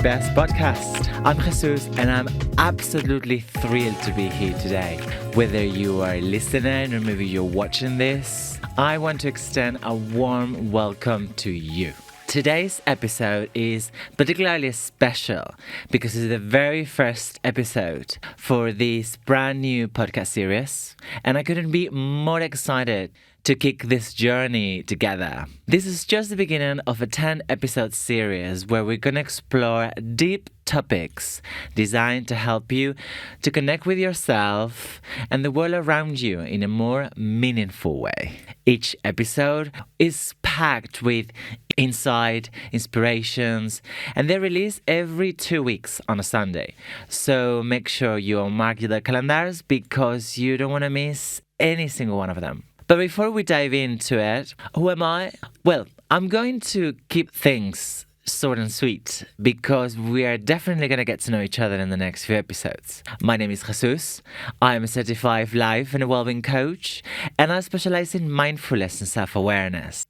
best podcast. I'm Jesus and I'm absolutely thrilled to be here today. Whether you are listening or maybe you're watching this, I want to extend a warm welcome to you. Today's episode is particularly special because it's the very first episode for this brand new podcast series, and I couldn't be more excited to kick this journey together. This is just the beginning of a 10-episode series where we're going to explore deep topics designed to help you to connect with yourself and the world around you in a more meaningful way. Each episode is packed with insight, inspirations, and they're released every 2 weeks on a Sunday. So make sure you mark your calendars because you don't want to miss any single one of them. But before we dive into it, who am I? Well, I'm going to keep things short and sweet because we are definitely going to get to know each other in the next few episodes. My name is Jesus. I'm a certified life and wellbeing coach, and I specialize in mindfulness and self-awareness.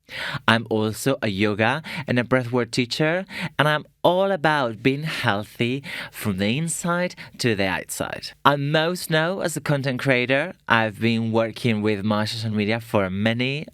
I'm also a yoga and a breathwork teacher, and I'm all about being healthy from the inside to the outside. I'm most known as a content creator. I've been working with my social media for many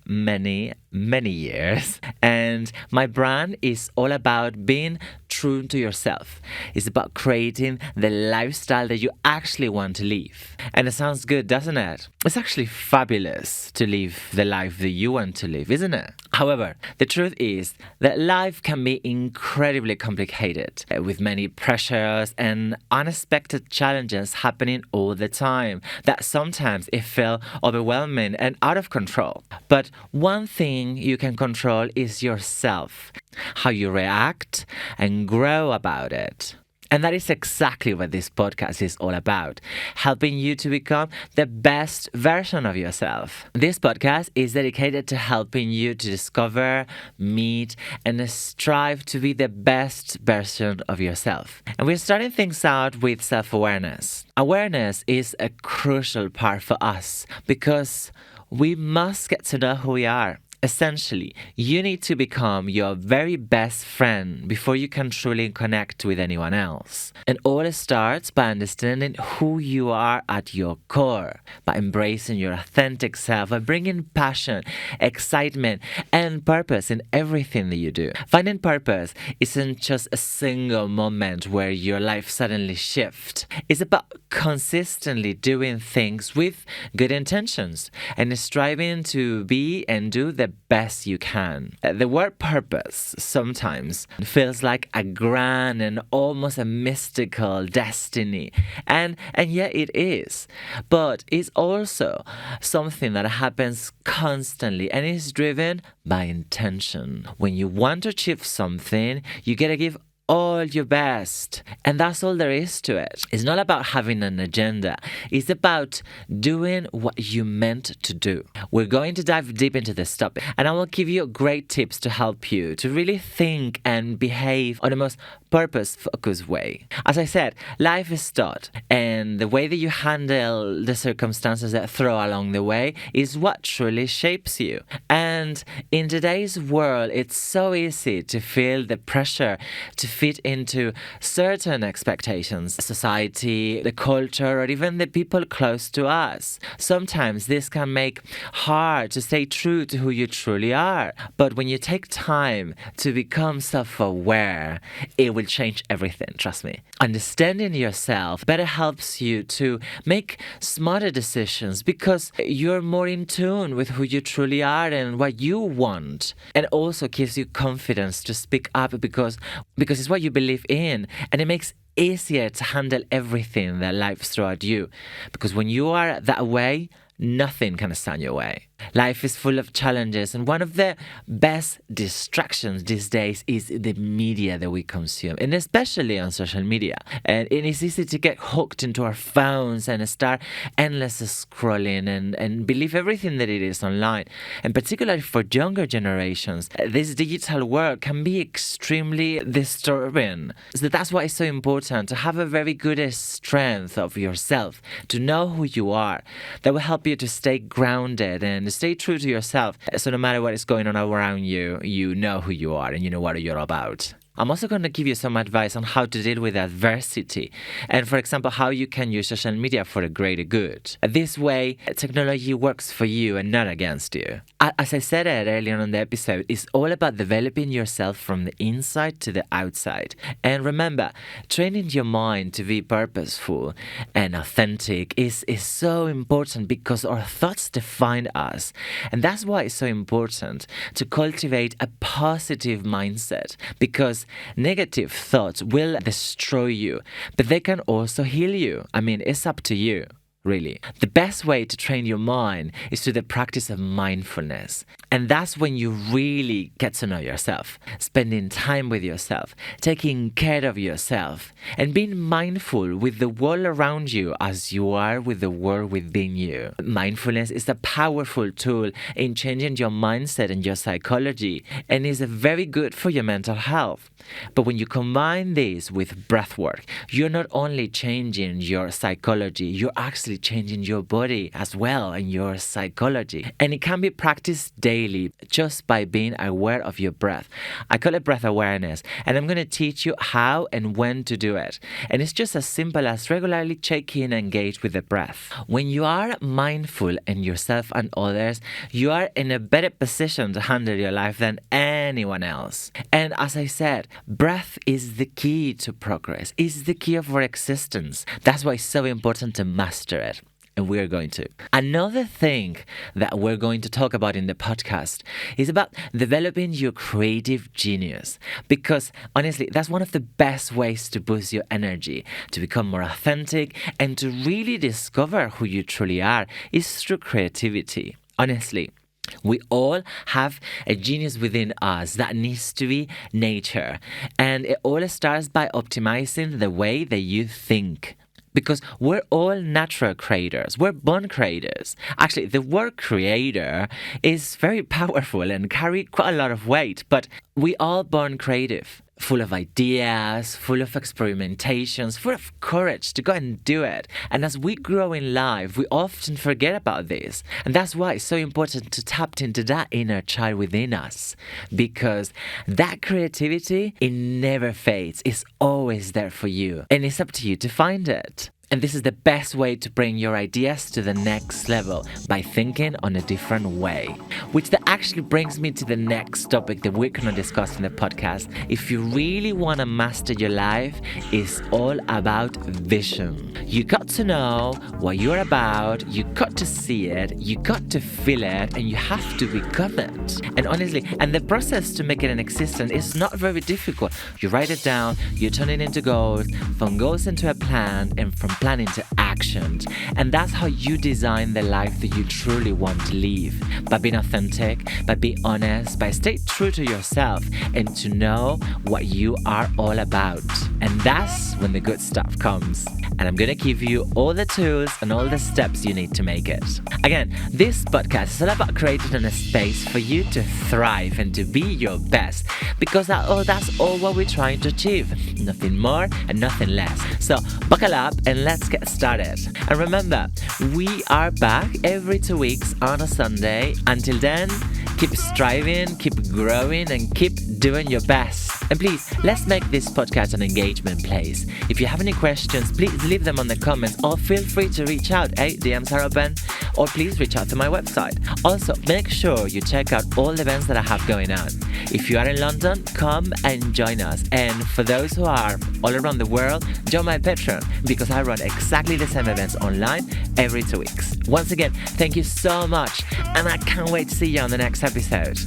years, and my brand is all about being true to yourself. It's about creating the lifestyle that you actually want to live. And it sounds good, doesn't it? It's actually fabulous to live the life that you want to live, isn't it? However, the truth is that life can be incredibly complicated with many pressures and unexpected challenges happening all the time that sometimes it feels overwhelming and out of control. But one thing you can control is yourself, how you react and grow about it. And that is exactly what this podcast is all about, helping you to become the best version of yourself. This podcast is dedicated to helping you to discover, meet, and strive to be the best version of yourself. And we're starting things out with self-awareness. Awareness is a crucial part for us because we must get to know who we are. Essentially, you need to become your very best friend before you can truly connect with anyone else. And all starts by understanding who you are at your core, by embracing your authentic self, by bringing passion, excitement, and purpose in everything that you do. Finding purpose isn't just a single moment where your life suddenly shifts. It's about consistently doing things with good intentions and striving to be and do the best you can. The word purpose sometimes feels like a grand and almost a mystical destiny, and yet it is. But it's also something that happens constantly and is driven by intention. When you want to achieve something, you gotta give all your best. And that's all there is to it. It's not about having an agenda. It's about doing what you meant to do. We're going to dive deep into this topic, and I will give you great tips to help you to really think and behave on the most purpose-focused way. As I said, life is taught, and the way that you handle the circumstances that throw along the way is what truly shapes you. And in today's world, it's so easy to feel the pressure to fit into certain expectations, society, the culture, or even the people close to us. Sometimes this can make hard to stay true to who you truly are. But when you take time to become self-aware, it will change everything, trust me. Understanding yourself better helps you to make smarter decisions because you're more in tune with who you truly are and what you want. And also gives you confidence to speak up because it's what you believe in, and it makes easier to handle everything that life throws at you. Because when you are that way, nothing can stand your way. Life is full of challenges, and one of the best distractions these days is the media that we consume, and especially on social media. And it is easy to get hooked into our phones and start endless scrolling and believe everything that it is online. And particularly for younger generations, this digital world can be extremely disturbing. So that's why it's so important to have a very good strength of yourself, to know who you are. That will help you to stay grounded and stay true to yourself. So no matter what is going on around you, you know who you are and you know what you're about. I'm also going to give you some advice on how to deal with adversity and, for example, how you can use social media for the greater good. This way, technology works for you and not against you. As I said it earlier on in the episode, it's all about developing yourself from the inside to the outside. And remember, training your mind to be purposeful and authentic is so important because our thoughts define us. And that's why it's so important to cultivate a positive mindset, because negative thoughts will destroy you, but they can also heal you. I mean, it's up to you. Really. The best way to train your mind is through the practice of mindfulness. And that's when you really get to know yourself, spending time with yourself, taking care of yourself, and being mindful with the world around you as you are with the world within you. Mindfulness is a powerful tool in changing your mindset and your psychology, and is very good for your mental health. But when you combine this with breath work, you're not only changing your psychology, you're actually changing your body as well and your psychology. And it can be practiced daily just by being aware of your breath. I call it breath awareness, and I'm going to teach you how and when to do it. And it's just as simple as regularly checking and engage with the breath. When you are mindful in yourself and others, you are in a better position to handle your life than anyone else. And as I said, breath is the key to progress, is the key of our existence. That's why it's so important to master it. And we're going to. Another thing that we're going to talk about in the podcast is about developing your creative genius. Because honestly, that's one of the best ways to boost your energy, to become more authentic, and to really discover who you truly are is through creativity. Honestly. We all have a genius within us that needs to be nature. And it all starts by optimizing the way that you think. Because we're all natural creators. We're born creators. Actually, the word creator is very powerful and carry quite a lot of weight, but we all born creative. Full of ideas, full of experimentations, full of courage to go and do it. And as we grow in life, we often forget about this. And that's why it's so important to tap into that inner child within us. Because that creativity, it never fades. It's always there for you. And it's up to you to find it. And this is the best way to bring your ideas to the next level, by thinking on a different way. Which that actually brings me to the next topic that we're going to discuss in the podcast. If you really want to master your life, it's all about vision. You got to know what you're about, you got to see it, you got to feel it, and you have to become it. And honestly, and the process to make it an existence is not very difficult. You write it down, you turn it into goals, from goals into a plan, and from plan into action. And that's how you design the life that you truly want to live. By being authentic, by being honest, by staying true to yourself, and to know what you are all about. And that's when the good stuff comes. And I'm going to give you all the tools and all the steps you need to make it. Again, this podcast is all about creating a space for you to thrive and to be your best. Because that's all what we're trying to achieve. Nothing more and nothing less. So buckle up and let's get started. And remember, we are back every 2 weeks on a Sunday. Until then, keep striving, keep growing, and keep doing your best. And please, let's make this podcast an engagement place. If you have any questions, please leave them on the comments, or feel free to reach out. Hey, DMs are open. Or please reach out to my website. Also, make sure you check out all the events that I have going on. If you are in London, come and join us. And for those who are all around the world, join my Patreon, because I run exactly the same events online every 2 weeks. Once again, thank you so much, and I can't wait to see you on the next episode.